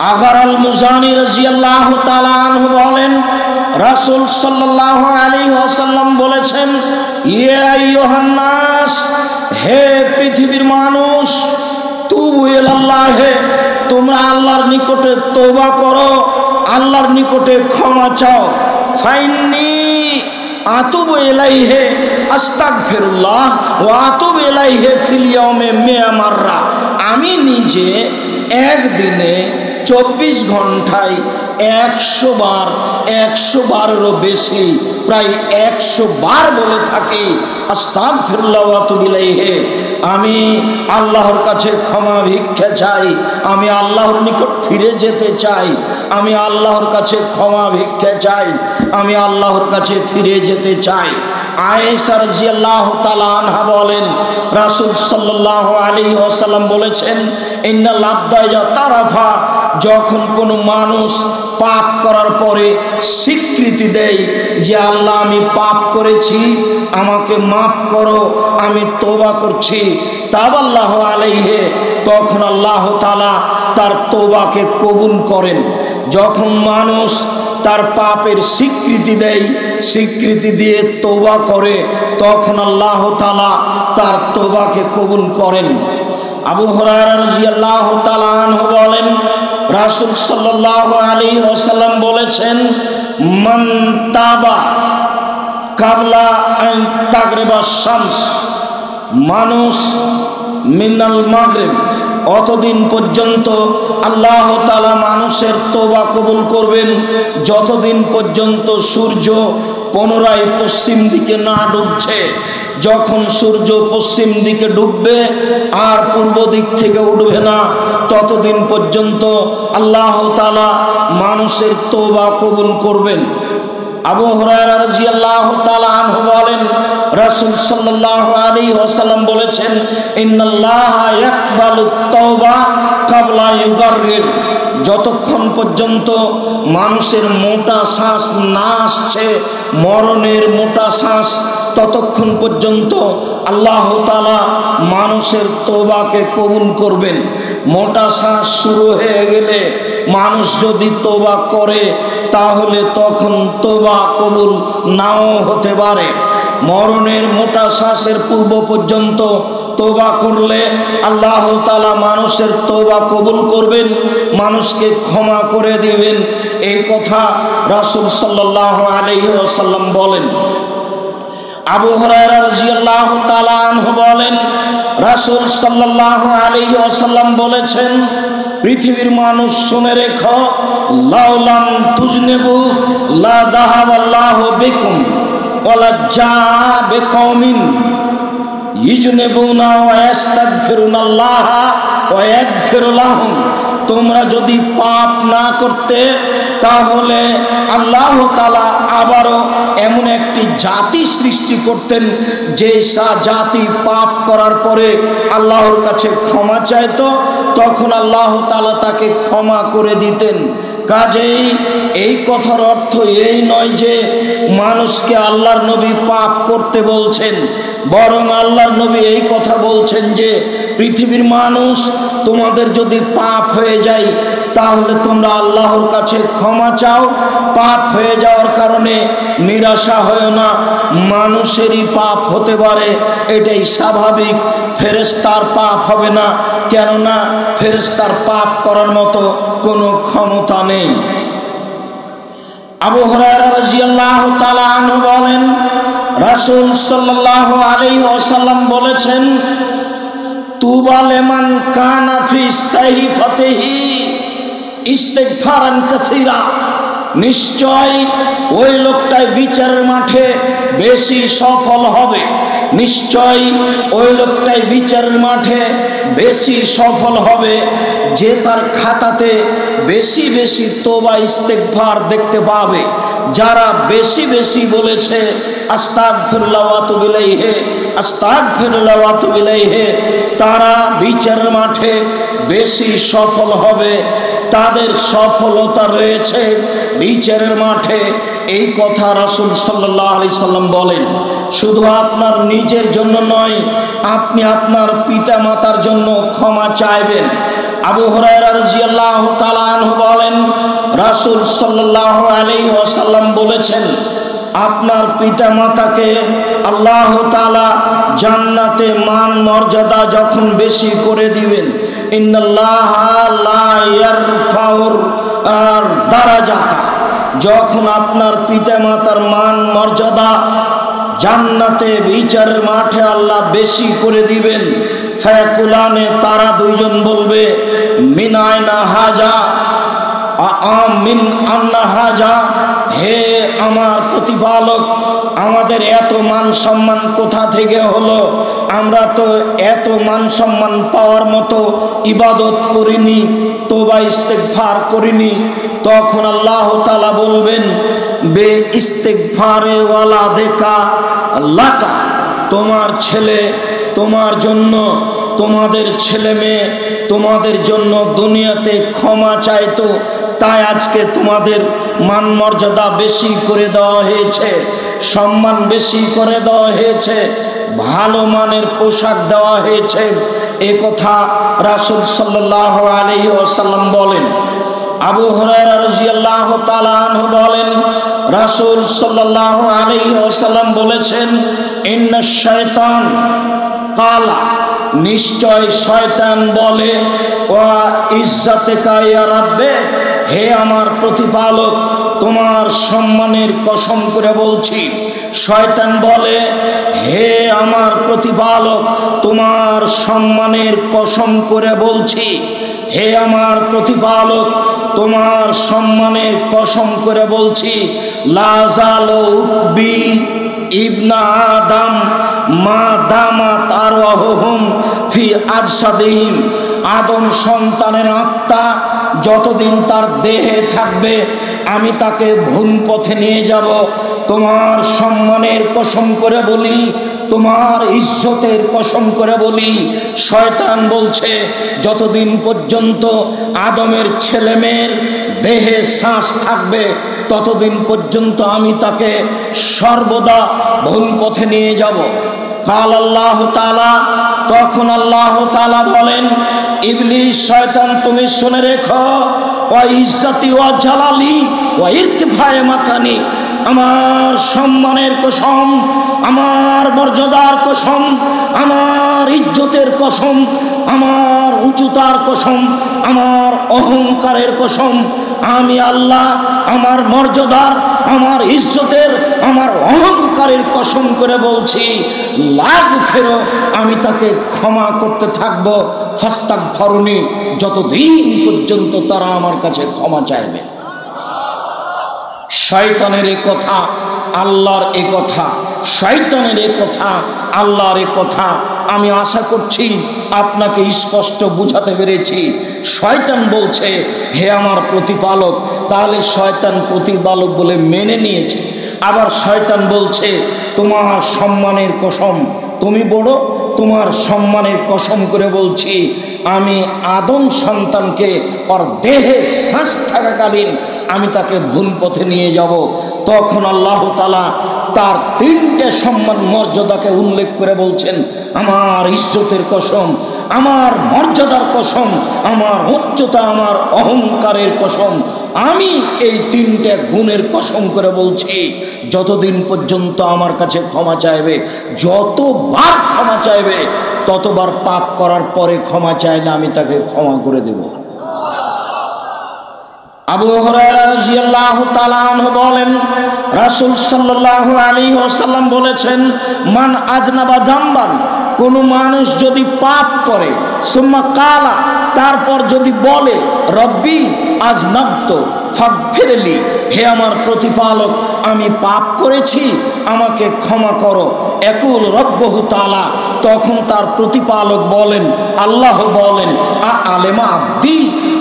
Agar আল মুজানি রাদিয়াল্লাহু তাআলা আনহু বলেন, রাসূল সাল্লাল্লাহু আলাইহি ওয়াসাল্লাম বলেছেন, ইয়া আইয়ুহান নাস, হে পৃথিবীর মানুষ, তুবু ইলাল্লাহি, তোমরা আল্লাহর নিকটে তওবা করো, আল্লাহর নিকটে ক্ষমা চাও। ফাইন্নি আতুবু ইলাইহি আস্তাগফিরুল্লাহ ওয়া আতুবু ইলাইহি ফিল ইয়াউমি মিয়া মাররা। আমি নিজে একদিনে 24 ঘন্টায় 100 বার, 100 বারেরও বেশি, প্রায় 100 বার বলে থাকি আস্তাগফিরুল্লাহ ওয়া আতুবু ইলাইহি। আমি আল্লাহর কাছে ক্ষমা ভিক্ষা চাই, আমি আল্লাহর নিকট ফিরে যেতে চাই, আমি আল্লাহর কাছে ক্ষমা ভিক্ষা চাই, আমি আল্লাহর কাছে ফিরে যেতে চাই। আয়েশা রাদিয়াল্লাহু তাআলা আনহা বলেন, রাসূল সাল্লাল্লাহু আলাইহি ওয়াসাল্লাম বলেছেন, ইন্নাল আবদা ইয়াতারাফা, যখন কোনো মানুষ পাপ করার পরে স্বীকৃতি দেয় যে আল্লাহ আমি পাপ করেছি, আমাকে মাফ করো, আমি তওবা করছি, তাবাল্লাহু আলাইহি, তখন আল্লাহ তাআলা তার তওবাকে কবুল করেন। যখন মানুষ তার পাপের স্বীকৃতি দেয়, স্বীকৃতি দিয়ে তওবা করে, তখন আল্লাহ তাআলা তার তওবাকে কবুল করেন। আবু হুরায়রা রাদিয়াল্লাহু তাআলা আনহু বলেন, রাসূল সাল্লাল্লাহু আলাইহি ওয়াসাল্লাম বলেছেন, মান তাবা কাবলা আন তাগরিবা শামস, মানুষ মিনাল মাগরিব, অতদিন পর্যন্ত আল্লাহ তাআলা মানুষের তওবা কবুল করবেন যতদিন পর্যন্ত সূর্য পুনরায় পশ্চিম দিকে না ডুবছে। যখন সূর্য পশ্চিম দিকে ডুববে আর পূর্ব দিক থেকে উঠবে না, ততদিন পর্যন্ত আল্লাহ তাআলা মানুষের তওবা কবুল করবেন। আবু হুরায়রা রাদিয়াল্লাহু তাআলা আনহু বলেন, রাসূল সাল্লাল্লাহু আলাইহি ওয়াসাল্লাম বলেছেন, ইন্নাল্লাহা ইয়াকবালুত তাওবা কাবলা ইউগাররির, যতক্ষণ পর্যন্ত মানুষের মোটা শ্বাস না আসছে, মরণের মোটা শ্বাস, ততক্ষণ পর্যন্ত আল্লাহ তাআলা মানুষের তওবাকে কবুল করবেন। মোটা শ্বাস শুরু হয়ে গেলে মানুষ যদি তওবা করে, তাহলে তখন তওবা কবুল নাও হতে পারে। মরণের মোটা শ্বাসের পূর্ব পর্যন্ত তওবা করলে আল্লাহ তাআলা মানুষের তওবা কবুল করবেন, মানুষকে ক্ষমা করে দিবেন, এই কথা রাসূল সাল্লাল্লাহু আলাইহি ওয়াসাল্লাম বলেন। আবু হুরায়রা রাদিয়াল্লাহু তাআলা আনহু বলেন, রাসূল সাল্লাল্লাহু আলাইহি ওয়াসাল্লাম বলেছেন, পৃথিবীর মানুষ শুনে রেখো, লাউলাম তুজনিবু লা যাহাবাল্লাহু বিকুম ওয়ালা জা বিকওমিন ইজনিবুনা ওয়া ইস্তাগফিরুনাল্লাহা ওয়া ইয়াগফিরু লাহুম, তোমরা যদি পাপ না করতে, তাহলে আল্লাহ তাআলা আবারও এমন একটি জাতি সৃষ্টি করতেন যে জাতি পাপ করার পরে আল্লাহর কাছে ক্ষমা চাইতো, তখন আল্লাহ তাআলা তাকে ক্ষমা করে দিতেন। কাজেই এই কথার অর্থ এই নয় যে মানুষকে আল্লাহর নবী পাপ করতে বলছেন, বরং আল্লাহর নবী এই কথা বলছেন যে পৃথিবীর মানুষ, তোমাদের যদি পাপ হয়ে যায়, তাহলে তোমরা আল্লাহর কাছে ক্ষমা চাও। পাপ হয়ে যাওয়ার কারণে নিরাশা হয় না, মানুষেরই পাপ হতে পারে, এটাই স্বাভাবিক। ফেরেশতার পাপ হবে না, কেননা ফেরেশতার পাপ করার মতো কোনো ক্ষমতা নেই। আবু হুরায়রা রাদিয়াল্লাহু তাআলা আনহু বলেন, রাসূল সাল্লাল্লাহু আলাইহি ওয়াসাল্লাম বলেছেন, তুবা লিমান কানা ফি সাহিফাতিহি ইস্তিগফারান কাসীরা, নিশ্চয় ওই লোকটাই বিচারের মাঠে বেশি সফল হবে, নিশ্চয় ওই লোকটাই বিচারের মাঠে বেশি সফল হবে যে তার খাতাতে বেশি বেশি তওবা ইস্তিগফার দেখতে পাবে। যারা বেশি বেশি বলেছে আস্তাগফিরুল্লাহ ওয়া আতুবু ইলাইহি, আস্তাগফিরুল্লাহ ওয়া আতুবু ইলাইহি, তারা বিচারের মাঠে বেশি সফল হবে, তাদের সফলতা রয়েছে বিচারের মাঠে। এই কথা রাসূল সাল্লাল্লাহু আলাইহি সাল্লাম বলেন। শুধু আপনার নিজের জন্য নয়, আপনি আপনার পিতা মাতার জন্য ক্ষমা চাইবেন, আবু হুরায়রা রাদিয়াল্লাহু তাআলা আনহু বলেন, রাসূল সাল্লাল্লাহু আলাইহি ওয়াসাল্লাম বলেছেন, আপনার পিতামাতাকে আল্লাহ তাআলা জান্নাতে মান মর্যাদা যখন বেশি করে দিবেন, ইন্নাল্লাহা লা ইয়ারফাউর দারাজাতা, যখন আপনার পিতামাতার মান মর্যাদা জান্নাতে বিচারের মাঠে আল্লাহ বেশি করে দিবেন, ফায়াকুলানে, তারা দুইজন বলবে, মিন আইনা হাজা, মিন আন্না হাজা, হে আমার প্রতিপালক, আমাদের এত মান সম্মান কোথা থেকে হলো? আমরা তো এত মান সম্মান পাওয়ার মতো ইবাদত করিনি, তওবা ইস্তেগফার করিনি। তখন আল্লাহ তাআলা বলবেন, বে ইস্তেগফারে ওয়ালাদেকা লাকা, তোমার ছেলে তোমার জন্য, তোমাদের ছেলে মেয়ে তোমাদের জন্য দুনিয়াতে ক্ষমা চাইতো, তাই আজকে তোমাদের মান মর্যাদা বেশি করে দেওয়া হয়েছে, সম্মান বেশি করে দেওয়া হয়েছে, ভালো মানের পোশাক দেওয়া হয়েছে। এ কথা রাসূল সাল্লাল্লাহু আলাইহি ওয়াসাল্লাম বলেন। আবু হুরায়রা রাদিয়াল্লাহু তাআলা আনহু বলেন, রাসূল সাল্লাল্লাহু আলাইহি ওয়াসাল্লাম বলেছেন, ইন্নাশ শায়তান কালা, নিশ্চয় শয়তান বলে, ওয়া ইজ্জাতিকা ইয়া রাব্বে, হে আমার প্রতিপালক, তোমার সম্মানের কসম করে বলছি। শয়তান বলে, হে আমার প্রতিপালক, তোমার সম্মানের কসম করে বলছি, হে আমার প্রতিপালক, তোমার সম্মানের কসম করে বলছি, লা জালু উকবি ইবনা আদম মা দামাত আরওয়াহুম ফি আজসাদিহিম, আদম সন্তানের আত্মা যতদিন তার দেহে থাকবে আমি তাকে ভুল পথে নিয়ে যাব। তোমার সম্মানের কসম করে বলি, তোমার ইজ্জতের কসম করে বলি, শয়তান বলছে যতদিন পর্যন্ত আদমের ছেলেমেয়ের দেহে শ্বাস থাকবে ততদিন পর্যন্ত আমি তাকে সর্বদা ভুল পথে নিয়ে যাব। কাল আল্লাহ তাআলা, তখন আল্লাহ তাআলা বলেন, ইবলিস, শয়তান, তুমি শুনে রেখো, ওয়া ইজ্জতি ওয়া জালালি ওয়া ইরতিফায়ে মাকানি, আমার সম্মানের কসম, আমার মর্যাদার কসম, আমার ইজ্জতের কসম, আমার উচ্চতার কসম, আমার অহংকারের কসম, আমি আল্লাহ আমার মর্যাদার, আমার ইজ্জতের, আমার অহংকারের কসম করে বলছি, লাগ ফেরো, আমি তাকে ক্ষমা করতে থাকবো, ফাস্তাগফিরুনি, যতদিন পর্যন্ত তারা আমার কাছে ক্ষমা চাইবে। শয়তানের এ কথা, আল্লাহর এ কথা, শয়তানের এ কথা, আল্লাহর এ কথা, আমি আশা করছি আপনাকে স্পষ্ট বুঝাতে পেরেছি। শয়তান বলছে, হে আমার প্রতিপালক, তাহলে শয়তান প্রতিপালক বলে মেনে নিয়েছে। আবার শয়তান বলছে, তোমার সম্মানের কসম, তুমি বড়, তোমার সম্মানের কসম করে বলছি, আমি আদম সন্তানকে ওর দেহে শ্বাস থাকাকালীন আমি তাকে ভুল পথে নিয়ে যাব। তখন আল্লাহ তাআলা তার তিনটে সম্মান মর্যাদাকে উল্লেখ করে বলছেন, আমার ইজ্জতের কসম, আমার মর্যাদার কসম, আমার উচ্চতা, আমার অহংকারের কসম, আমি এই তিনটে গুণের কসম করে বলছি, যতদিন পর্যন্ত আমার কাছে ক্ষমা চাইবে, যতবার ক্ষমা চাইবে ততবার পাপ করার পরে ক্ষমা চাইলে আমি তাকে ক্ষমা করে দেব। আবু হুরায়রা রাদিয়াল্লাহু তাআলা আনহু বলেন, রাসূল সাল্লাল্লাহু আলাইহি ওয়াসাল্লাম বলেছেন, মান আজনাবা জামবান, কোন মানুষ যদি পাপ করে, সুম্মা কালা, তারপর যদি বলে, রব্বি আজনাবতু ফাগফিরলি, হে আমার প্রতিপালক, আমি পাপ করেছি, আমাকে ক্ষমা করো। একুল রব্বহু তাআলা, তখন তার প্রতিপালক বলেন, আল্লাহ বলেন, আলেমা আব্দি,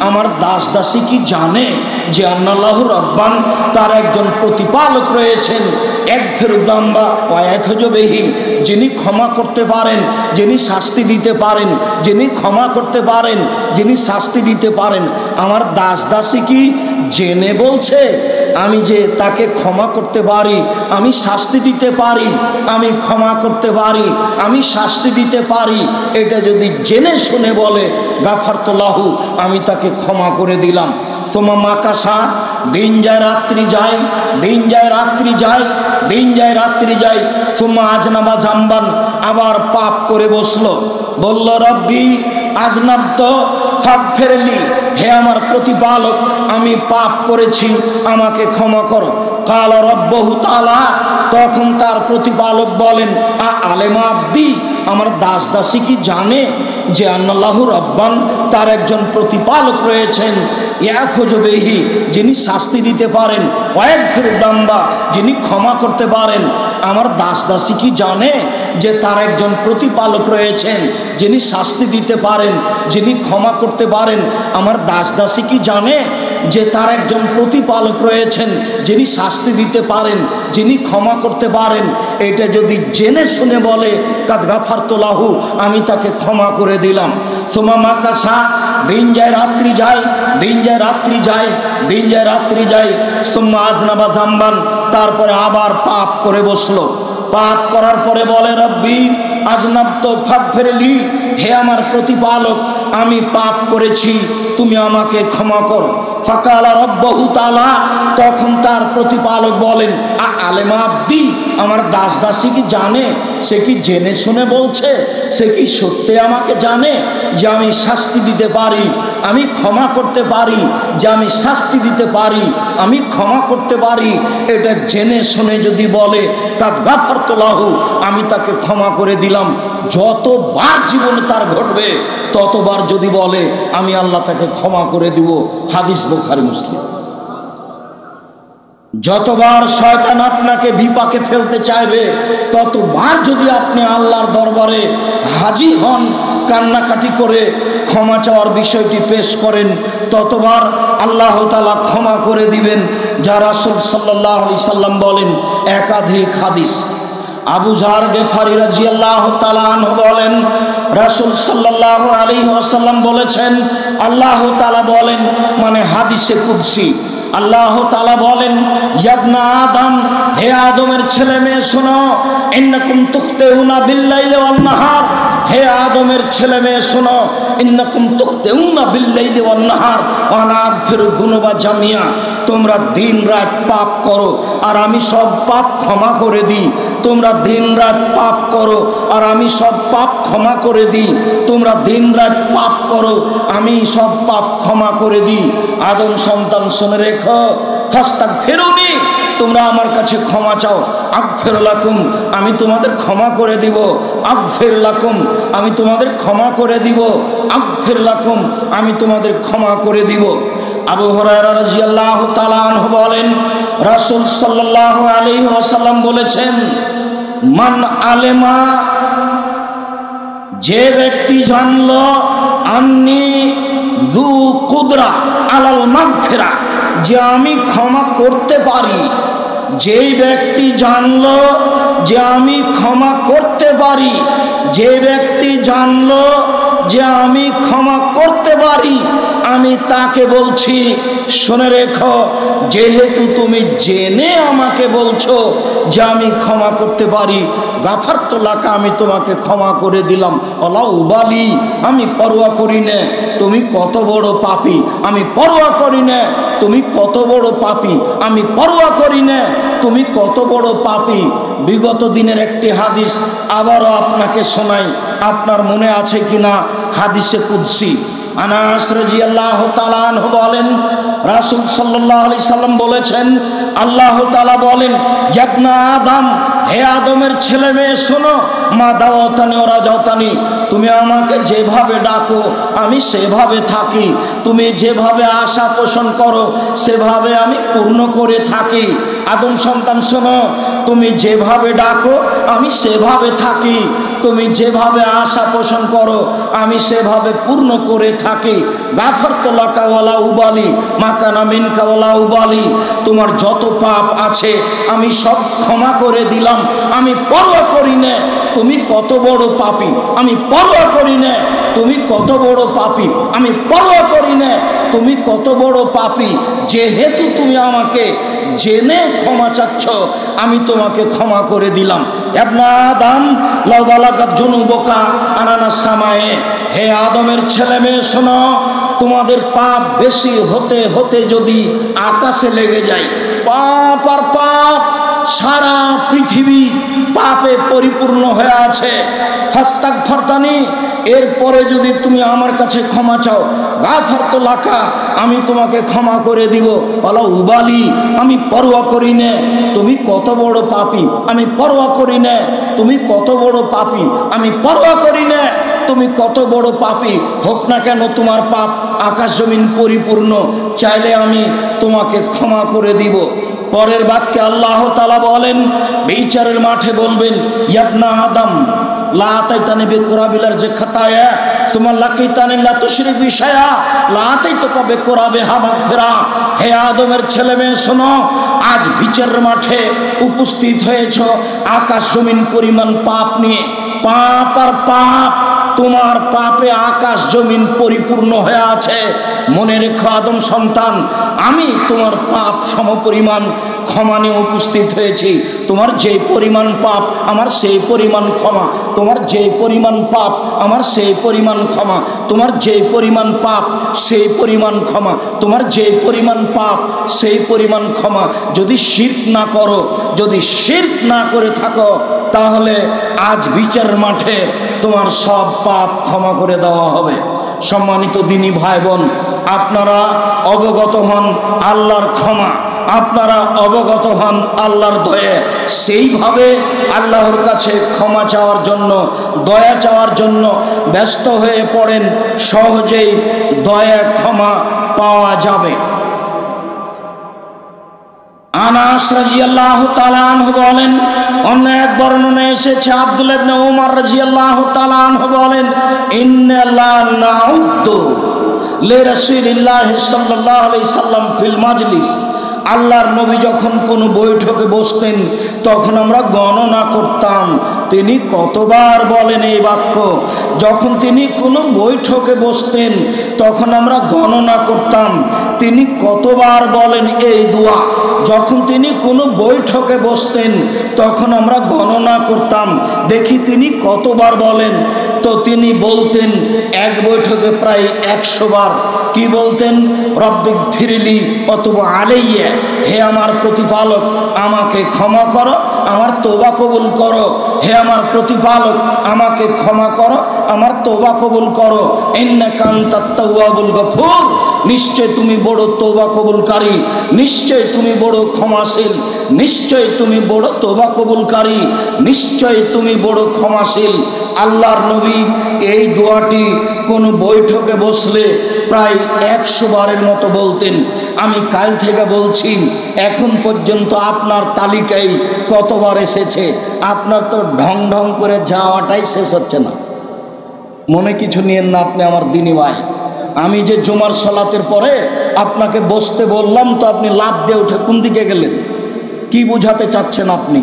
আমার দাস দাসী কি জানে যে আন্নাল্লাহু রব্বান, তার একজন প্রতিপালক রয়েছেন, এক ফেরুদাম্বা ও এক হজবেহি, যিনি ক্ষমা করতে পারেন, যিনি শাস্তি দিতে পারেন, যিনি ক্ষমা করতে পারেন, যিনি শাস্তি দিতে পারেন। আমার দাস দাসী কি জেনে বলছে আমি যে তাকে ক্ষমা করতে পারি, আমি শাস্তি দিতে পারি, আমি ক্ষমা করতে পারি, আমি শাস্তি দিতে পারি, এটা যদি জেনে শুনে বলে গাফারতু লাহু, আমি তাকে ক্ষমা করে দিলাম। সুম্মা মাকাসা, দিন যায় রাত্রি যায়, দিন যায় রাত্রি যায়, দিন যায় রাত্রি যায়। সুম্মা আজনাবা জাম্বান, আবার পাপ করে বসলো। বলল রব্বি আজনাবতু ফাগফিরলি, হে আমার প্রতিপালক আমি পাপ করেছি, আমাকে ক্ষমা করো। কাল রব্বহু তাআলা, তখন তার প্রতিপালক বলেন আলেমা আব্দি, আমার দাস দাসী কি জানে যে আন্নাল্লাহু রব্বান, তার একজন প্রতিপালক রয়েছেন, ইয়াখুজুবিহি, যিনি শাস্তি দিতে পারেন, ওয়াগফির দাম্বা, যিনি ক্ষমা করতে পারেন। আমার দাস দাসী কি জানে যে তার একজন প্রতিপালক রয়েছেন, যিনি শাস্তি দিতে পারেন, যিনি ক্ষমা করতে পারেন? আমার দাস দাসী কি জানে যে তার একজন প্রতিপালক রয়েছেন, যিনি শাস্তি দিতে পারেন, যিনি ক্ষমা করতে পারেন? এটা যদি জেনে শুনে বলে কাদ গাফারতু লাহু, আমি তাকে ক্ষমা করে দিলাম। সুম্মা মাকাসা, দিন যায় রাত্রি যায়, দিন যায় রাত্রি যায়, দিন যায় রাত্রি যায়। সুম্মা আজনাবা জাম্বান, তারপরে আবার পাপ করে বসলো। পাপ করার পরে বলে রব্বি আজনাবতু ফাগফিরলি, হে আমার প্রতিপালক আমি পাপ করেছি, তুমি আমাকে ক্ষমা করো। ফাকালা রব্বহু তাআলা, তখন তার প্রতিপালক বলেন আলেমা আব্দি, আমার দাস দাসী কি জানে? সে কি জেনে শুনে বলছে? সে কি সত্যি আমাকে জানে যে আমি শাস্তি দিতে পারি, আমি ক্ষমা করতে পারি, যে আমি শাস্তি দিতে পারি, আমি ক্ষমা করতে পারি? এটা জেনে শুনে যদি বলে কাদ গাফারতু লাহু, আমি তাকে ক্ষমা করে দিলাম। যতবার জীবনে তার ঘটবে ততবার যদি বলে আমি আল্লাহ তাকে ক্ষমা করে দিব। হাদিস বুখারী মুসলিম। যতবার শয়তান আপনাকে বিপাকে ফেলতে চাইবে ততবার যদি আপনি আল্লাহর দরবারে হাজির হন, কান্নাকাটি করে ক্ষমা চাওয়ার বিষয়টি পেশ করেন, ততবার আল্লাহ তাআলা ক্ষমা করে দিবেন। যা রাসূল সাল্লাল্লাহু আলাইহি সাল্লাম বলেন। একাধিক হাদিস। আবু যার গেফারি রাদিয়াল্লাহু তাআলা আনহু বলেন, রাসূল সাল্লাল্লাহু আলাইহি ওয়াসাল্লাম বলেছেন, আল্লাহ তাআলা বলেন, মানে হাদিসে কুদসি, আল্লাহ তাআলা বলেন, ইয়া আদম, হে আদমের ছেলে মেয়ে শোনো, ইন্নাকুম তুখতিউনা বিল্লাইলি ওয়ান নাহার, হে আদমের ছেলে মেয়ে শোনো, ইন্নাকুম তুখতিউনা বিল্লাইলি ওয়ান নাহার ওয়া আনা আগফিরু যুনুবা জামিয়া, তোমরা দিন রাত পাপ করো আর আমি সব পাপ ক্ষমা করে দিই। তোমরা দিন রাত পাপ করো আর আমি সব পাপ ক্ষমা করে দিই। তোমরা দিন রাত পাপ করো, আমি সব পাপ ক্ষমা করে দিই। আদম সন্তান শুনে রেখো, ফাস্তাগফিরুনি, তোমরা আমার কাছে ক্ষমা চাও, আগফির লাকুম, আমি তোমাদের ক্ষমা করে দিব। আগফির লাকুম, আমি তোমাদের ক্ষমা করে দিব। আগফির লাকুম, আমি তোমাদের ক্ষমা করে দিব। আবু হুরায়রা রাদিয়াল্লাহু তাআলা আনহু বলেন, রাসূল সাল্লাল্লাহু আলাইহি ওয়াসাল্লাম বলেছেন, মান আলেমা, যে ব্যক্তি জানলো আন্নি যু কুদরা আলাল মাগফিরা, যে আমি ক্ষমা করতে পারি, যেই ব্যক্তি জানলো যে আমি ক্ষমা করতে পারি, যে ব্যক্তি জানলো যে আমি ক্ষমা করতে পারি, আমি তাকে বলছি শুনে রেখো, যেহেতু তুমি জেনে আমাকে বলছো যে আমি ক্ষমা করতে পারি, গাফারতু লাকা, আমি তোমাকে ক্ষমা করে দিলাম। ওয়ালা উবালি, আমি পরোয়া করি না তুমি কত বড় পাপী, আমি পরোয়া করি না তুমি কত বড় পাপী, আমি পরোয়া করি না তুমি কত বড় পাপী। বিগত দিনের একটি হাদিস আবারও আপনাকে শোনাই, আপনার মনে আছে কিনা? হাদিসে কুদসি। আনাস রাদিয়াল্লাহু তাআলা আনহু বলেন, রাসূল সাল্লাল্লাহু আলাইহি সাল্লাম বলেছেন, আল্লাহ তাআলা বলেন, ইবনা আদম, হে আদমের ছেলে মেয়ে শোনো, মা দাওয়াতানি ওয়া রাজাতানি, তুমি আমাকে যেভাবে ডাকো আমি সেভাবে থাকি, তুমি যেভাবে আশা পোষণ করো সেভাবে আমি পূর্ণ করে থাকি। আদম সন্তান শোনো, তুমি যেভাবে ডাকো আমি সেভাবে থাকি, তুমি যেভাবে আশা পোষণ করো আমি সেভাবে পূর্ণ করে থাকি। গাফারতু লাকা ওয়ালা উবালি মাকানা মিনকা ওয়ালা উবালি, তোমার যত পাপ আছে আমি সব ক্ষমা করে দিলাম, আমি পরোয়া করি না তুমি কত বড় পাপী, আমি পরোয়া করি না তুমি কত বড় পাপী, আমি পরোয়া করি না তুমি কত বড় পাপী, যেহেতু তুমি আমাকে জেনে ক্ষমা চাচ্ছ আমি তোমাকে ক্ষমা করে দিলাম। ইবনে আদম লাউ বালাগাত যুনুবুকা আনানাস সামায়ে, হে আদমের ছেলে মেয়ে শোনো, তোমাদের পাপ বেশি হতে হতে যদি আকাশে লেগে যায়, পাপ আর পাপ, সারা পৃথিবী পাপে পরিপূর্ণ হয়ে আছে, ফাস্তাগফারতানি, এরপরে যদি তুমি আমার কাছে ক্ষমা চাও, গাফারতু লাকা, আমি তোমাকে ক্ষমা করে দিব। বলো উবালি, আমি পরোয়া করি না তুমি কত বড় পাপী, আমি পরোয়া করি না তুমি কত বড় পাপী, আমি পরোয়া করি না তুমি কত বড় পাপী হোক না কেন, তোমার পাপ আকাশ জমিন পরিপূর্ণ, চাইলে আমি তোমাকে ক্ষমা করে দিব। পরের বাক্যে আল্লাহ তাআলা বলেন, বিচারের মাঠে বলবেন, ইবনা আদম লা আতাইতানি বিকুরাবিলার যে খাতায়া সুম্মা লাকিতানি লা তুশরিক বিশায়া লা আতাইতুকা বিকুরাবিহা মাগফিরা। হে আদমের ছেলে মেয়ে শোনো, আজ বিচারের মাঠে উপস্থিত হয়েছ আকাশ জমিন পরিমাণ পাপ নিয়ে, পাপ আর পাপ, তোমার পাপে আকাশ জমিন পরিপূর্ণ হয়ে আছে। মনে রেখো আদম সন্তান, আমি তোমার পাপ সমপরিমাণ ক্ষমা নিয়ে উপস্থিত হয়েছি। তোমার যে পরিমাণ পাপ আমার সেই পরিমাণ ক্ষমা, তোমার যে পরিমাণ পাপ আমার সেই পরিমাণ ক্ষমা, তোমার যে পরিমাণ পাপ সেই পরিমাণ ক্ষমা, তোমার যে পরিমাণ পাপ সেই পরিমাণ ক্ষমা। যদি শিরক না করো, যদি শিরক না করে থাকো, তাহলে আজ বিচার মাঠে তোমার সব পাপ ক্ষমা করে দেওয়া হবে। সম্মানিত দিনী ভাই বোন, আপনারা অবগত হন আল্লাহর ক্ষমা, আপনারা অবগত হন আল্লাহর দয়া, সেইভাবে আল্লাহর কাছে ক্ষমা চাওয়ার জন্য, দয়া চাওয়ার জন্য ব্যস্ত হয়ে পড়েন, সহজেই দয়া ক্ষমা পাওয়া যাবে। আনাস রাদিয়াল্লাহু তাআলা আনহু বলেন, অন্য এক বর্ণনায় এসেছে আব্দুল্লাহ ইবনে উমর রাদিয়াল্লাহু তাআলা আনহু বলেন, ইন্না লা নাউদ্দু লিরাসূলিল্লাহি সাল্লাল্লাহু আলাইহি সাল্লাম ফিল মাজলিস, আল্লাহর নবী যখন কোনো বৈঠকে বসতেন তখন আমরা গণনা করতাম তিনি কতবার বলেন এই বাক্য। যখন তিনি কোনো বৈঠকে বসতেন তখন আমরা গণনা করতাম তিনি কতবার বলেন এই দোয়া। যখন তিনি কোনো বৈঠকে বসতেন তখন আমরা গণনা করতাম দেখি তিনি কতবার বলেন। তো তিনি বলতেন এক বৈঠকে প্রায় 100 বার। কি বলতেন? রব্বিক ফিরলি অতবা আলাইয়া, হে আমার প্রতিপালক আমাকে ক্ষমা করো, আমার তওবা কবুল করো। হে আমার প্রতিপালক আমাকে ক্ষমা করো, আমার তওবা কবুল করো। ইন্নাকা আনতাত তাওয়াবুল গফুর, নিশ্চয় তুমি বড় তওবা কবুলকারী, নিশ্চয় তুমি বড় ক্ষমাশীল, নিশ্চয় তুমি বড় তওবা কবুলকারী, নিশ্চয় তুমি বড় ক্ষমাশীল। আল্লাহর নবী এই দোয়াটি কোনো বৈঠকে বসলে প্রায় 100 বারের মতো বলতেন। আমি কাল থেকে বলছি, এখন পর্যন্ত আপনার তালিকায় কতবার এসেছে? আপনার তো ঢং ঢং করে যাওয়াটাই শেষ হচ্ছে না। মনে কিছু নিয়েন না আপনি আমার দিনী ভাই। আমি যে জুমার সালাতের পরে আপনাকে বসতে বললাম, তো আপনি লাফ দিয়ে উঠে কোন দিকে গেলেন? কি বুঝাতে চাচ্ছেন আপনি?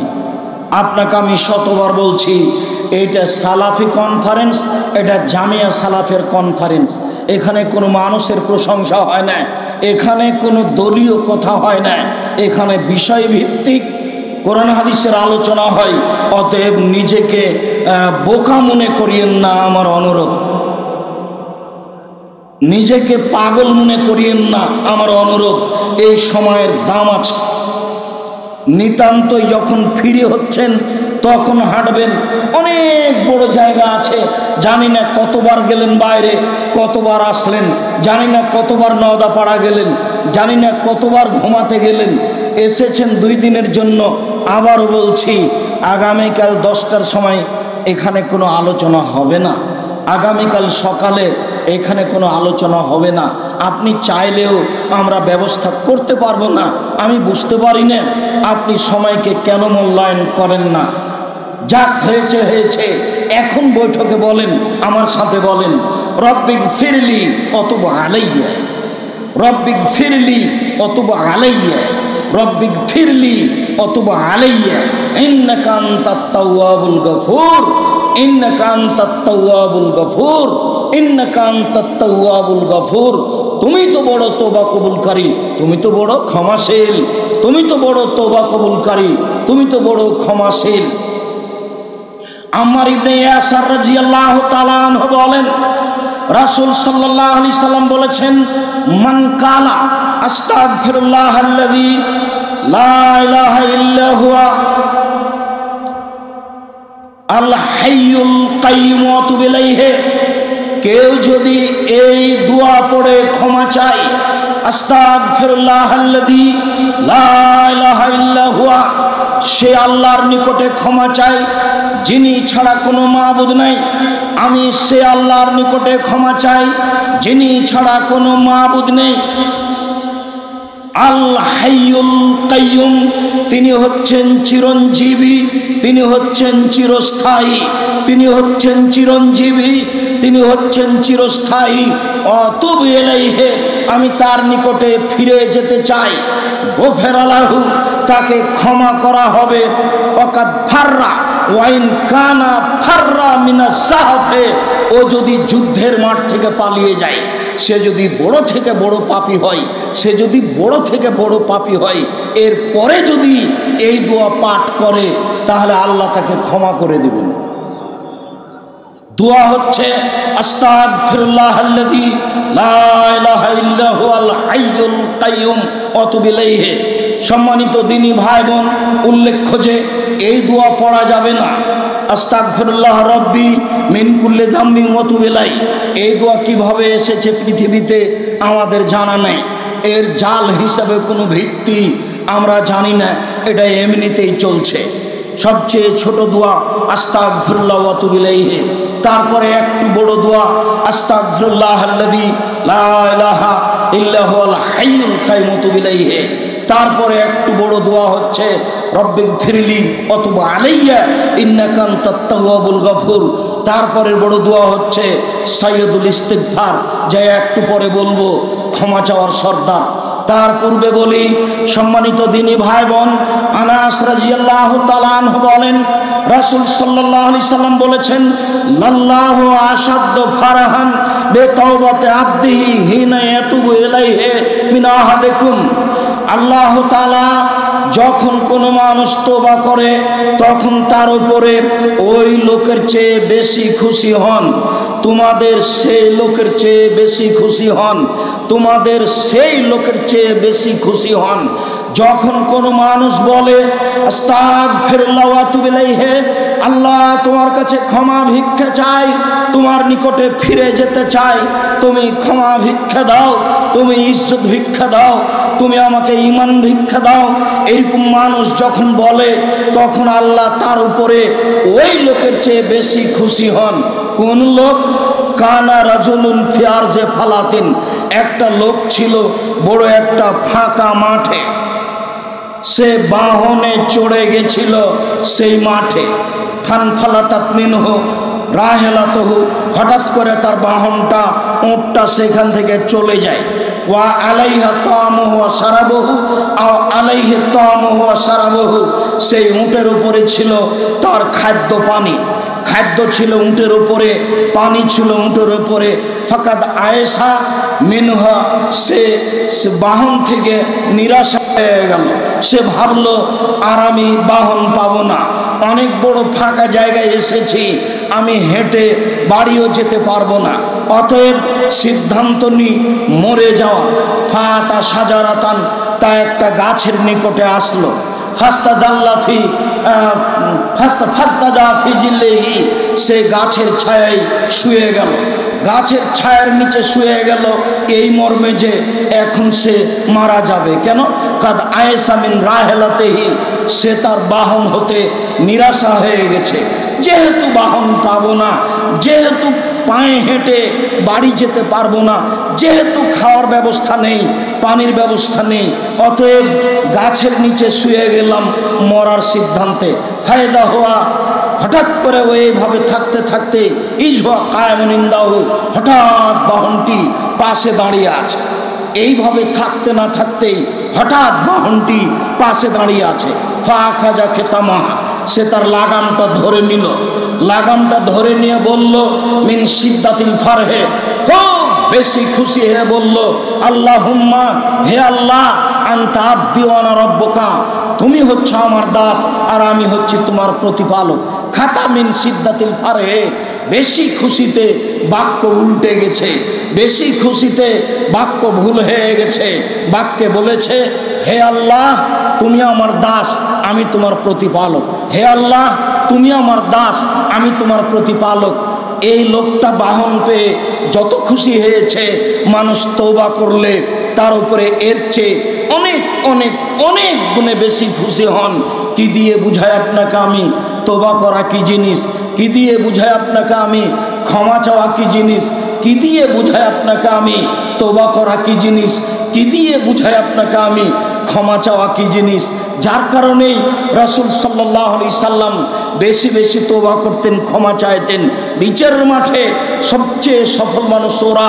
আপনাকে আমি শতবার বলছি, এটা সালাফি কনফারেন্স, এটা জামিয়া সালাফের কনফারেন্স। এখানে কোনো মানুষের প্রশংসা হয় না, এখানে কোনো দলীয় কথা হয় না, এখানে বিষয়ভিত্তিক কোরআন হাদিসের আলোচনা হয়। অতএব নিজেকে বোকা মনে করিয়েন না, আমার অনুরোধ। নিজেকে পাগল মনে করিয়েন না, আমার অনুরোধ। এই সময়ের দাম আছে। নিতান্তই যখন ফিরে হচ্ছেন তখন হাঁটবেন, অনেক বড় জায়গা আছে। জানি না কতবার গেলেন বাইরে, কতবার আসলেন, জানি না কতবার নওদাপাড়া গেলেন, জানি না কতবার ঘুমাতে গেলেন। এসেছেন 2 দিনের জন্য। আবারও বলছি, আগামীকাল 10টার সময় এখানে কোনো আলোচনা হবে না। আগামীকাল সকালে এখানে কোনো আলোচনা হবে না। আপনি চাইলেও আমরা ব্যবস্থা করতে পারবো না। আমি বুঝতে পারি না আপনি সময়কে কেন মূল্যায়ন করেন না। যাক হয়েছে হয়েছে, এখন বৈঠকে বলেন, আমার সাথে বলেন, রব্বিক ফিরলি অতবা আলাইয়া, রব্বিক ফিরলি অতবা আলাইয়া, রব্বিক ফিরলি অতবা আলাইয়া, ইন্নাকা আনতাত তাওয়াবুল গফুর, ইন্নাকা আনতাত তাওয়াবুল গফুর, ইন্নাকা আনতাত তাওয়াবুল গফুর। তুমি তো বড় তওবা কবুলকারী, তুমি তো বড় ক্ষমাশীল, তুমি তো বড় তওবা কবুলকারী, তুমি তো বড় ক্ষমাশীল। আম্মার ইবনে ইয়াসার রাদিয়াল্লাহু তাআলা আনহু বলেন, রাসূল সাল্লাল্লাহু আলাইহি সাল্লাম বলেছেন, মান কালা আস্তাগফিরুল্লাহাল্লাযী লা ইলাহা ইল্লা হুয়া আল হাইয়ুল কাইয়্যুম ওয়া তুবু ইলাইহি, কেউ যদি এই দোয়া পড়ে ক্ষমা চায়, আস্তাগফিরুল্লাহাল্লাযী লা ইলাহা ইল্লা হুয়া, সে আল্লাহর নিকটে ক্ষমা চায় যিনি ছাড়া কোনো মাবুদ নাই, আমি সে আল্লাহর নিকটে ক্ষমা চাই যিনি ছাড়া কোনো মাবুদ নেই। আল হাইয়ুল কাইয়্যুম, তিনি হচ্ছেন চিরঞ্জীবী, তিনি হচ্ছেন চিরস্থায়ী, তিনি হচ্ছেন চিরঞ্জীবী, তিনি হচ্ছেন চিরস্থায়ী। অতুবু ইলাইহি, আমি তার নিকটে ফিরে যেতে চাই। গফিরা লাহু, তাকে ক্ষমা করা হবে। ওয়াকাদ ফাররা ওয়াইন কানা ফাররা মিনাস সাহফে, ও যদি যুদ্ধের মাঠ থেকে পালিয়ে যায়, সে যদি বড় থেকে বড় পাপী হয়, সে যদি বড় থেকে বড় পাপী হয়, এরপরে যদি এই দোয়া পাঠ করে, তাহলে আল্লাহ তাকে ক্ষমা করে দিবেন। দোয়া হচ্ছে আস্তাগফিরুল্লাহাল্লাযী লা ইলাহা ইল্লা হুয়াল হাইয়ুল কাইয়্যুম ওয়া তুবু ইলাইহি। সম্মানিত দিনী ভাই বোন, উল্লেখ্য যে এই দোয়া পড়া যাবে না। আস্তাগফিরুল্লাহ রব্বি মিন কুল্লি যামবিন ওয়া তুবু ইলাইহি, এই দোয়া কিভাবে এসেছে পৃথিবীতে আমাদের জানা নেই, এর জাল হিসাবে কোনো ভিত্তি আমরা জানি না, এটা এমনিতেই চলছে। সবচেয়ে ছোট দোয়া আস্তাগফিরুল্লাহ ওয়া তুবু ইলাইহি, তারপরে একটু বড় দোয়া আস্তাগফিরুল্লাহাল্লাযী লা ইলাহা ইল্লা হুয়াল হাইয়ুল কাইয়্যুম ওয়া তুবু ইলাইহি, তারপরে একটু বড় দোয়া হচ্ছে রব্বিগফিরলি ওয়া তুব আলাইয়া ইন্নাকা আনতাত তাওয়াবুল গফুর, তারপরে বড় দোয়া হচ্ছে সাইয়্যিদুল ইস্তিগফার, যা একটু পরে বলবো, ক্ষমা চাওয়ার সর্দার। তার পূর্বে বলি, সম্মানিত দিনী ভাই বোন, আনাস রাদিয়াল্লাহু তাআলা আনহু বলেন, রাসূল সাল্লাল্লাহু আলাইহি সাল্লাম বলেছেন, লাল্লাহু আশাদ্দু ফারহান বিতাওবাতি আবদিহি হিনা ইয়াতুবু ইলাইহি মিন আহাদিকুম, আল্লাহ তাআলা যখন কোনো মানুষ তওবা করে, তখন তার উপরে ওই লোকের চেয়ে বেশি খুশি হন, তোমাদের সেই লোকের চেয়ে বেশি খুশি হন, তোমাদের সেই লোকের চেয়ে বেশি খুশি হন। যখন কোনো মানুষ বলে আস্তাগফিরুল্লাহ ওয়া তুবু ইলাইহি, আল্লাহ তোমার কাছে ক্ষমা ভিক্ষা চাই, তোমার নিকটে ফিরে যেতে চাই, তুমি ক্ষমা ভিক্ষা দাও, তুমি ইজ্জত ভিক্ষা দাও, তুমি আমাকে ঈমান ভিক্ষা দাও, এরকম মানুষ যখন বলে, তখন আল্লাহ তার উপরে ওই লোকের চেয়ে বেশি খুশি হন। কোন লোক? কানা রাজুলুন ফি আরজে ফালাতিন, একটা লোক ছিল বড় একটা ফাঁকা মাঠে, সে বাহনে চড়ে গেছিল সেই মাঠে। ফানফালাতাত মিনহু রাহেলাতুহু, হঠাৎ করে তার বাহনটা, উটটা সেখান থেকে চলে যায়। ওয়া আলাইহা তা'মুহু ওয়া শারাবুহু আও আলাইহি তা'মুহু ওয়া শারাবুহু, সেই উটের উপরে ছিল তার খাদ্য পানি, খাদ্য ছিল উটের উপরে, পানি ছিল উটের উপরে। ফাকাদ আয়েশা মিনহা, সে বাহন থেকে নিরাশা হয়ে গেল, সে ভাবলো আর আমি বাহন পাবো না, অনেক বড় ফাঁকা জায়গায় এসেছি, আমি হেঁটে বাড়িও যেতে পারবো না, অতএব সিদ্ধান্ত নি মরে যাওয়া। ফাতা সাজারাতান, তা একটা গাছের নিকটে আসলো। ফাস্তা জাল্লাফি ফাস্তা জাফি জিল্লেহি, সে গাছের ছায়ায় শুয়ে গেল, গাছের ছায়ার নিচে শুয়ে গেল, এই মর্মে যে এখন সে মারা যাবে। কেন? কাদ আয়েশা মিন রাহেলাতেহি, সে তার বাহন হতে নিরাশা হয়ে গেছে, যেহেতু বাহন পাবো না, যেহেতু পায়ে হেঁটে বাড়ি যেতে পারবো না, যেহেতু খাওয়ার ব্যবস্থা নেই, পানির ব্যবস্থা নেই, অতএব গাছের নিচে শুয়ে গেলাম মরার সিদ্ধান্তে। ফায়দা হওয়া, হঠাৎ করে এইভাবে থাকতে থাকতে ইজওয়া কায়মুন ইনদাহু, হঠাৎ বাহনটি পাশে দাঁড়িয়ে আছে। এইভাবে থাকতে না থাকতেই হঠাৎ বাহনটি পাশে দাঁড়িয়ে আছে। ফাখাজা খেতামাহা, সে তার লাগামটা ধরে নিল, লাগামটা ধরে নিয়ে বলল, মিন শিদ্দাতিল ফারহে, খুব বেশি খুশি হয়ে বলল, আল্লাহুম্মা, হে আল্লাহ, আনতা আবদি ওয়া আনা রাব্বুকা, তুমি হচ্ছে আমার দাস আর আমি হচ্ছি তোমার প্রতিপালক। খাতা মিন সিদ্দাতিল ফারহে, বেশি খুশিতে বাক্য উল্টে গেছে, বেশি খুশিতে বাক্য ভুল হয়ে গেছে। বাক্যে বলেছে, হে আল্লাহ, তুমি আমার দাস, আমি তোমার প্রতিপালক। হে আল্লাহ, তুমি আমার দাস, আমি তোমার প্রতিপালক। এই লোকটা বাহন পেয়ে যত খুশি হয়েছে, মানুষ তওবা করলে তার উপরে এর চেয়ে অনেক অনেক অনেক গুণে বেশি খুশি হন। কি দিয়ে বুঝায় আপনাকে আমি তওবা করা কি জিনিস? কি দিয়ে বুঝায় আপনাকে আমি ক্ষমা চাওয়া কি জিনিস? কি দিয়ে বুঝায় আপনাকে আমি তওবা করা কি জিনিস? কি দিয়ে বুঝায় আপনাকে আমি ক্ষমা চাওয়া কি জিনিস? যার কারণেই রাসূল সাল্লাল্লাহু আলাইহি সাল্লাম বেশি বেশি তওবা করতেন, ক্ষমা চাইতেন। বিচারের মাঠে সবচেয়ে সফল মানুষ ওরা,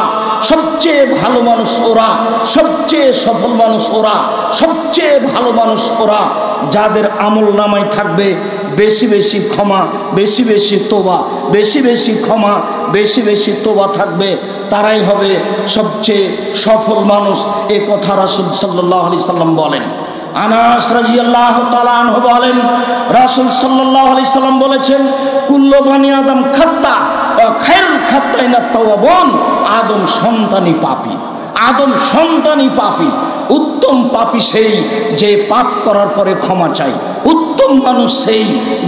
সবচেয়ে ভালো মানুষ ওরা, সবচেয়ে সফল মানুষ ওরা, সবচেয়ে ভালো মানুষ ওরা, যাদের আমল নামায় থাকবে বেশি বেশি ক্ষমা, বেশি বেশি তওবা, বেশি বেশি ক্ষমা, বেশি বেশি তওবা থাকবে, তারাই হবে সবচেয়ে সফল মানুষ। এ কথা রাসূল সাল্লাল্লাহু আলাইহি সাল্লাম বলেন। আনাস রাদিয়াল্লাহু তাআলা আনহু বলেন, রাসূল সাল্লাল্লাহু আলাইহি সাল্লাম বলেছেন, কুল্লু বানি আদম খাত্তা ওয়া খায়রুল খাত্তাইনা তাওয়াবুন, আদম সন্তানই পাপী, আদম সন্তানই পাপী। উত্তম পাপী সেই যে পাপ করার পরে ক্ষমা চায়, উত্তম মানুষ সেই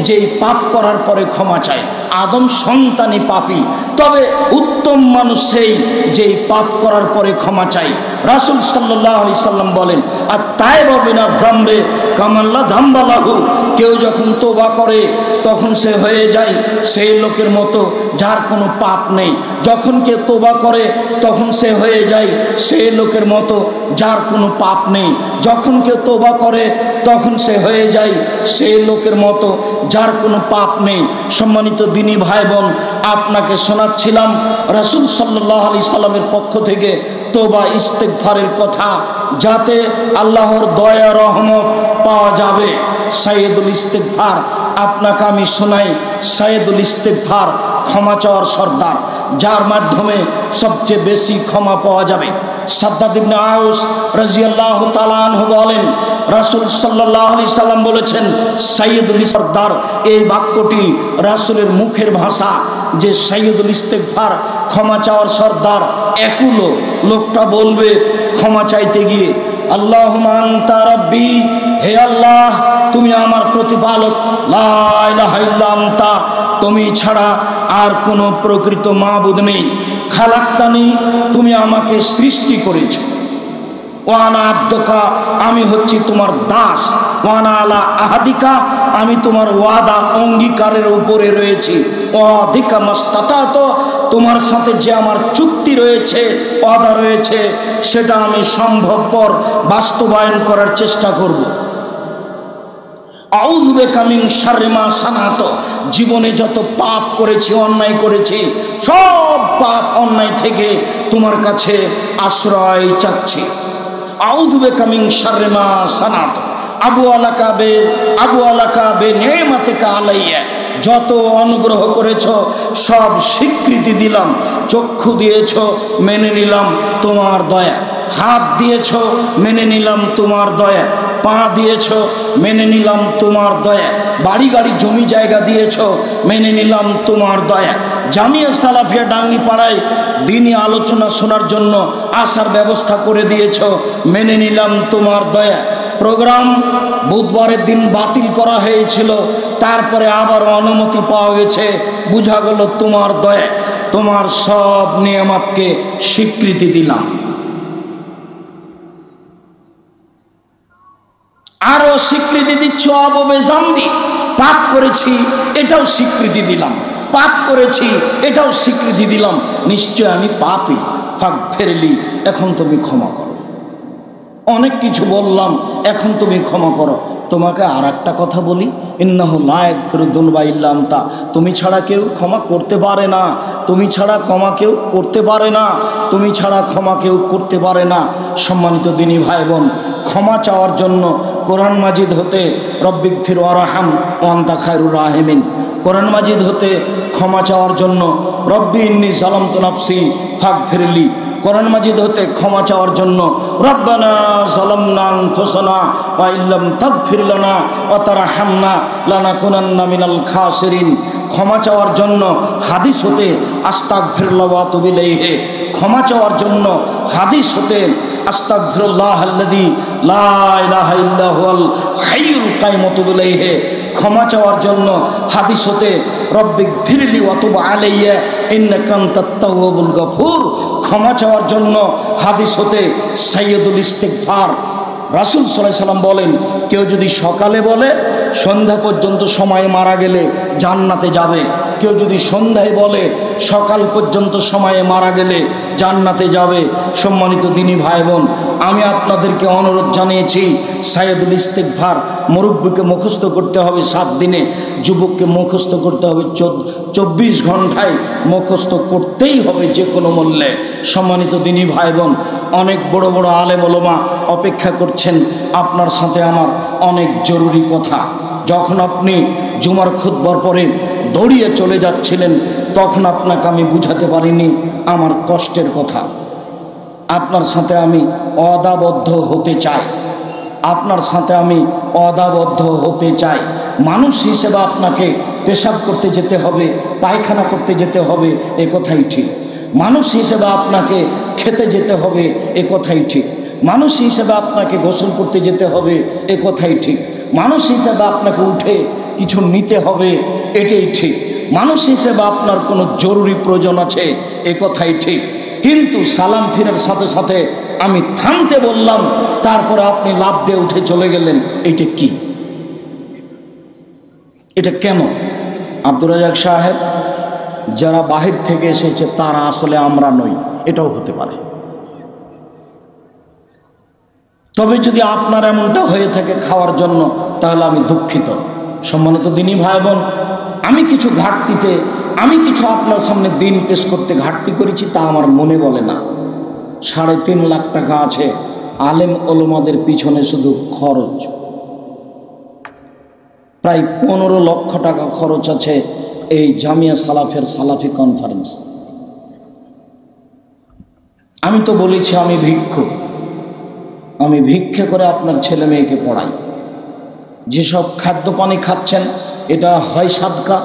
যে পাপ করার পরে ক্ষমা চায়। আদম সন্তানই পাপী, তবে উত্তম মানুষ সেই যে পাপ করার পরে ক্ষমা চায়। রাসূল সাল্লাল্লাহু আলাইহি সাল্লাম বলেন, আর তাইবা বিনা যামবে কামাল্লা যামবা লাহু, কেউ যখন তওবা করে তখন সে হয়ে যায় সেই লোকের মতো যার কোনো পাপ নেই। যখন কেউ তওবা করে তখন সে হয়ে যায় সেই লোকের মতো যার কোনো পাপ নেই। যখন কেউ তওবা করে তখন সে হয়ে যায় সেই লোকের মতো যার কোনো পাপ নেই। সম্মানিত দিনী ভাই বোন, আপনাকে শোনাচ্ছিলাম রাসূল সাল্লাল্লাহু আলাইহি সাল্লামের পক্ষ থেকে তওবা ইস্তেগফারের কথা, যাতে আল্লাহর দয়া রহমত পাওয়া যাবে। সাইয়্যিদুল ইস্তেগফার আপনাকে আমি শোনাই। সাইয়্যিদুল ইস্তেগফার ক্ষমা চাওয়ার সর্দার, যার মাধ্যমে সবচেয়ে বেশি ক্ষমা পাওয়া যাবে। সাদ্দাদ ইবনে আউস রাদিয়াল্লাহু তাআলা আনহু বলেন, রাসূল সাল্লাল্লাহু আলাইহি সাল্লাম বলেছেন, সাইয়্যিদুল সর্দার, এই বাক্যটি রাসূলের মুখের ভাষা যে সাইয়্যিদুল ইস্তেগফার ক্ষমা চাওয়ার সর্দার। একুলো লোকটা বলবে ক্ষমা চাইতে গিয়ে, আল্লাহুম্মা আনতা রাব্বি, হে আল্লাহ, তুমি আমার প্রতিপালক, লা ইলাহা ইল্লা আনতা, তুমি ছাড়া আর কোনো প্রকৃত মাবুদ নেই। খালাক্তানি, তুমি আমাকে সৃষ্টি করেছো। ওয়ানা আব্দুকা, আমি হচ্ছি তোমার দাস। ওয়ানা আলা আহাদিকা, আমি তোমার ওয়াদা অঙ্গীকারের উপরে রয়েছি। ওয়াদিকা মাস্তাতাত, তোমার সাথে যে আমার চুক্তি রয়েছে, ওয়াদা রয়েছে, সেটা আমি সম্ভবপর বাস্তবায়ন করার চেষ্টা করব। আউযু বিকা মিন শাররি মা সানাত, জীবনে যত পাপ করেছি, অন্যায় করেছি, সব পাপ অন্যায় থেকে তোমার কাছে আশ্রয় চাচ্ছি। আউযু বিকা মিন শাররি মা সানাত, আবু আলাকা বে নি'মাতিকা আলাইয়া, যত অনুগ্রহ করেছ সব স্বীকৃতি দিলাম। চক্ষু দিয়েছ, মেনে নিলাম তোমার দয়া। হাত দিয়েছ, মেনে নিলাম তোমার দয়া। পা দিয়েছ, মেনে নিলাম তোমার দয়া। বাড়ি গাড়ি জমি জায়গা দিয়েছ, মেনে নিলাম তোমার দয়া। জামিয়া সালাফিয়া ডাঙ্গিপাড়ায় দিনী আলোচনা শোনার জন্য আসার ব্যবস্থা করে দিয়েছ, মেনে নিলাম তোমার দয়া। প্রোগ্রাম বুধবারের দিন বাতিল করা হয়েছিল, তারপরে আবার অনুমতি পাওয়া গেছে, বোঝা গেল তোমার দয়া। তোমার সব নিয়ামতকে স্বীকৃতি দিলাম। আরো স্বীকৃতি দিচ্ছ, আববে জামবি, পাপ করেছি এটাও স্বীকৃতি দিলাম, পাপ করেছি এটাও স্বীকৃতি দিলাম, নিশ্চয় আমি পাপী। ফাগফিরলি, এখন তুমি ক্ষমা করো। অনেক কিছু বললাম, এখন তুমি ক্ষমা করো। তোমাকে আর একটা কথা বলি, ইন্নাহু লা ইয়াগফিরু যুনুবা ইল্লা আনতা, তুমি ছাড়া কেউ ক্ষমা করতে পারে না, তুমি ছাড়া ক্ষমা কেউ করতে পারে না, তুমি ছাড়া ক্ষমা কেউ করতে পারে না। সম্মানিত দিনী ভাই বোন, ক্ষমা চাওয়ার জন্য কোরআন মাজিদ হতে রব্বিগফির ওয়ারহাম ওয়া আনতা খায়রুর রাহিমিন, কোরআন মাজিদ হতে ক্ষমা চাওয়ার জন্য রব্বি ইন্নী যালামতু নাফসি ফাগফিরলি, কোরআন মাজিদ হতে ক্ষমা চাওয়ার জন্য, রব্বানা যালামনা আনফুসানা ওয়া ইল্লাম তাগফির লানা ওয়া তারহামনা লানাকুনান্না মিনাল খাসিরিন, ক্ষমা চাওয়ার জন্য হাদিস হতে আস্তাগফিরুল্লাহ ওয়া আতুবু ইলাইহি, ক্ষমা চাওয়ার জন্য হাদিস হতে আস্তাগফিরুল্লাহাল্লাযী লা ইলাহা ইল্লা হুয়াল হাইয়ুল কাইয়ুম ওয়া আতুবু ইলাইহি, ক্ষমা চাওয়ার জন্য হাদিস হতে রব্বিগফিরলি ওয়া তুব আলাইয়া ইন্নাকা আনতাত তাওয়াবুল গফুর, ক্ষমা চাওয়ার জন্য হাদিস হতে সাইয়্যিদুল ইস্তিগফার। রাসূল সাল্লাল্লাহু আলাইহি সাল্লাম বলেন, কেউ যদি সকালে বলে সন্ধ্যা পর্যন্ত সময় মারা গেলে জান্নাতে যাবে, কেউ যদি সন্ধ্যায় বলে সকাল পর্যন্ত সময়ে মারা গেলে জান্নাতে যাবে। সম্মানিত দিনী ভাই বোন, আমি আপনাদেরকে অনুরোধ জানিয়েছি, সাইয়্যিদুল ইস্তিগফার মুরব্বিকে মুখস্থ করতে হবে 7 দিনে, যুবককে মুখস্থ করতে হবে 24 ঘন্টায়, মুখস্থ করতেই হবে যে কোনো মূল্যে। সম্মানিত দিনী ভাই বোন, অনেক বড় বড় আলেম ওলামা অপেক্ষা করছেন আপনার সাথে আমার অনেক জরুরি কথা। যখন আপনি জুমার খুতবার পরে দৌড়িয়ে চলে যাচ্ছিলেন, তখন আপনাকে আমি বুঝাতে পারিনি আমার কষ্টের কথা। আপনার সাথে আমি অদাবদ্ধ হতে চাই, আপনার সাথে আমি অদাবদ্ধ হতে চাই। মানুষ হিসেবে আপনাকে পেশাব করতে যেতে হবে, পায়খানা করতে যেতে হবে, এ কথাই ঠিক। মানুষ হিসেবে আপনাকে খেতে যেতে হবে, এ কথাই ঠিক। মানুষ হিসেবে আপনাকে গোসল করতে যেতে হবে, এ কথাই ঠিক। মানুষ হিসেবে আপনাকে উঠে কিছু নিতে হবে, এটাই ঠিক। মানুষ হিসেবে আপনার কোনো জরুরি প্রয়োজন আছে, এ কথাই ঠিক। কিন্তু সালাম ফিরার সাথে সাথে আমি থামতে বললাম, তারপরে আপনি লাফ দিয়ে উঠে চলে গেলেন, এটা কি? এটা কেন? আব্দুর রাজ্জাক সাহেব, যারা বাহির থেকে এসেছে তারা আসলে আমরা নই, এটাও হতে পারে। তবে যদি আপনার এমনটা হয়ে থাকে খাওয়ার জন্য, তাহলে আমি দুঃখিত। সম্মানিত দিনী ভাই বোন, আমি কিছু ঘাটতিতে, আমি কিছু আপনার সামনে দিন পেশ করতে ঘাটতি করেছি, তা আমার মনে বলে না। 3.5 লাখ টাকা আছে আলেম ওলামাদের পিছনে শুধু খরচ, প্রায় 15 লক্ষ টাকা খরচ আছে এই জামিয়া সালাফের সালাফি কনফারেন্স। আমি তো বলেছি আমি ভিক্ষুক, আমি ভিক্ষে করে আপনার ছেলে মেয়েকে পড়াই। যেসব খাদ্য পানি খাচ্ছেন, এটা হয় সাদকা,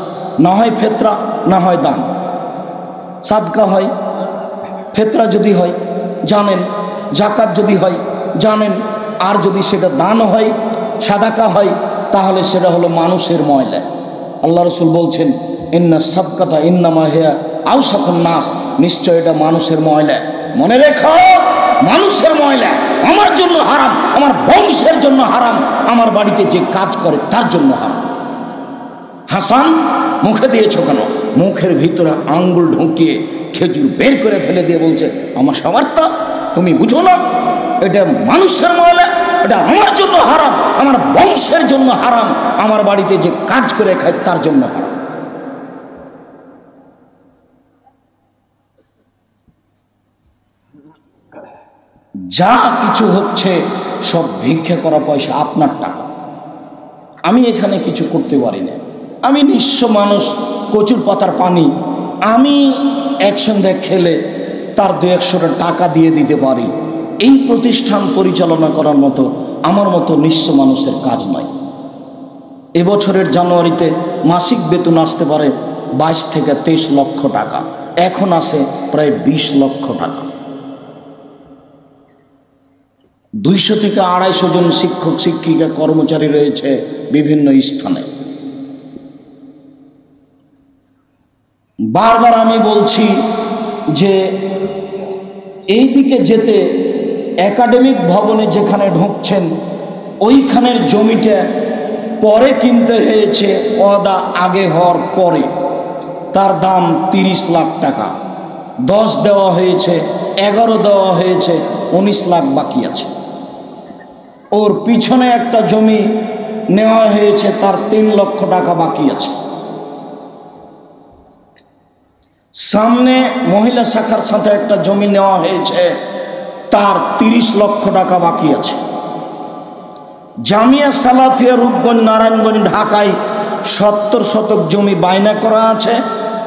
না হয় ফেতরা, না হয় দান। সাদকা হয়, ফেতরা যদি হয় জানেন, জাকাত যদি হয় জানেন, আর যদি সেটা দান হয়, সাদাকা হয়, তাহলে সেটা হলো মানুষের ময়লা। আল্লাহ রসুল বলছেন, ইন্না সাদকাতা ইন্নামা হিয়া আওসাকুন নাস, নিশ্চয় এটা মানুষের ময়লা। মনে রেখো, মানুষের ময়লা আমার জন্য হারাম, আমার বংশের জন্য হারাম, আমার বাড়িতে যে কাজ করে তার জন্য হারাম। হাসান, মুখে দিয়েছ কেন? মুখের ভিতরে আঙ্গুল ঢুকিয়ে খেজুর বের করে ফেলে দিয়ে বলছে, আমার সমর্থ তুমি বুঝো না, এটা মানুষের ময়লা, এটা আমার জন্য হারাম, আমার বংশের জন্য হারাম, আমার বাড়িতে যে কাজ করে খায় তার জন্য হারাম। যা কিছু হচ্ছে সব ভিক্ষা করা পয়সা, আপনার টাকা। আমি এখানে কিছু করতে পারি না, আমি নিঃস্ব মানুষ, কচুর পাতার পানি। আমি একসঙ্গে খেলে তার 200-100 টাকা দিয়ে দিতে পারি। এই প্রতিষ্ঠান পরিচালনা করার মতো আমার মতো নিঃস্ব মানুষের কাজ নয়। এবছরের জানুয়ারিতে মাসিক বেতন আসতে পারে 22 থেকে 23 লক্ষ টাকা, এখন আসে প্রায় 20 লক্ষ টাকা। 200 থেকে 250 জন শিক্ষক শিক্ষিকা কর্মচারী রয়েছে বিভিন্ন স্থানে। বারবার আমি বলছি যে এই দিকে যেতে একাডেমিক ভবনে যেখানে ঢুকছেন ওইখানের জমিটা পরে কিনতে হয়েছে, ওয়াদা আগে হওয়ার পরে। তার দাম 30 লাখ টাকা, 10 দেওয়া হয়েছে, 11 দেওয়া হয়েছে, 19 লাখ বাকি আছে। ওর পিছনে একটা জমি নেওয়া হয়েছে, তার 3 লক্ষ টাকা বাকি আছে। সামনে মহিলা শাখার সাথে একটা জমি নেওয়া হয়েছে, তার 30 লক্ষ টাকা বাকি আছে। জামিয়া সালাফিয়া রূপগঞ্জ নারায়ণগঞ্জ ঢাকায় 70 শতক জমি বায়না করা আছে,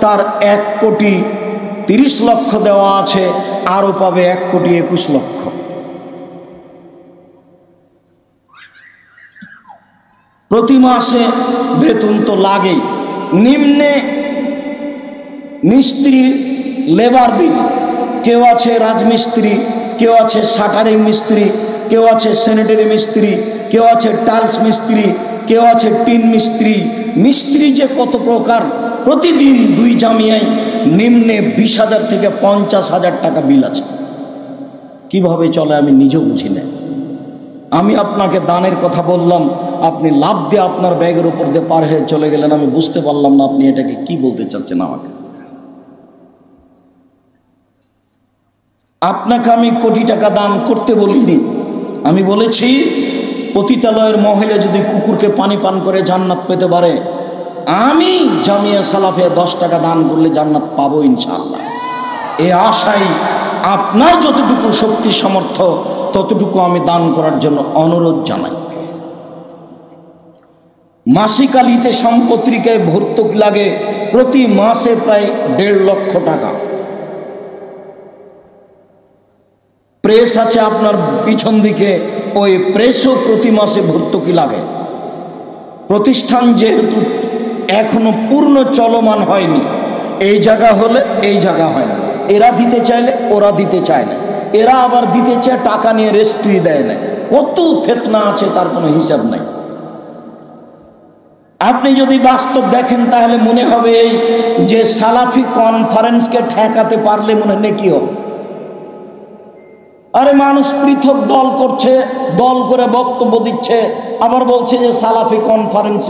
তার 1 কোটি 30 লক্ষ দেওয়া আছে, আরো পাবে 1,21,00,000। প্রতি মাসে বেতন তো লাগেই। নিম্নে মিস্ত্রি লেবার বিল, কেউ আছে রাজমিস্ত্রি, কেউ আছে শাটারিং মিস্ত্রি, কেউ আছে স্যানিটারি মিস্ত্রি, কেউ আছে টাইলস মিস্ত্রি, কেউ আছে টিন মিস্ত্রি। মিস্ত্রি যে কত প্রকার! প্রতিদিন 2 জামিয়ায় নিম্নে 20,000 থেকে 50,000 টাকা বিল আছে। কিভাবে চলে আমি নিজেও বুঝি না। আমি আপনাকে দানের কথা বললাম, আপনি লাভ দিয়ে আপনার ব্যাগের উপর দিয়ে পার হয়ে চলে গেলেন। আমি বুঝতে পারলাম না আপনি এটাকে কি বলতে চাচ্ছেন আমাকে। আপনাকে আমি কোটি টাকা দান করতে বলিনি। আমি বলেছি পতিতালয়ের মহিলা যদি কুকুরকে পানি পান করে জান্নাত পেতে পারে, আমি জামিয়া সালাফিয়া 10 টাকা দান করলে জান্নাত পাবো ইনশাআল্লাহ। এই আশায় আপনার যতটুকু শক্তি সামর্থ্য ততটুকু আমি দান করার জন্য অনুরোধ জানাই। মাসিক আলিতে সম্পত্রিকায় ভর্তুকি লাগে প্রতি মাসে প্রায় 1.5 লক্ষ টাকা। প্রেস আছে আপনার পিছন দিকে, ওই প্রেসও প্রতি মাসে ভর্তুকি লাগে। প্রতিষ্ঠান যেহেতু এখনো পূর্ণ চলমান হয়নি, এই জায়গা হলে এই জায়গা হয় না, এরা দিতে চাইলে ওরা দিতে চায় না, এরা আবার দিতে চায় টাকা নিয়ে রেস্ট্রি দেয় না। কত ফেতনা আছে তার কোনো হিসাব নাই। আপনি যদি বাস্তব দেখেন তাহলে মনে হবে এই যে সালাফি কনফারেন্সকে ঠেকাতে পারলে মনে নেকি হবে। আরে মানুষ পৃথক দল করছে, দল করে বক্তব্য দিচ্ছে, আবার বলছে যে সালাফি কনফারেন্স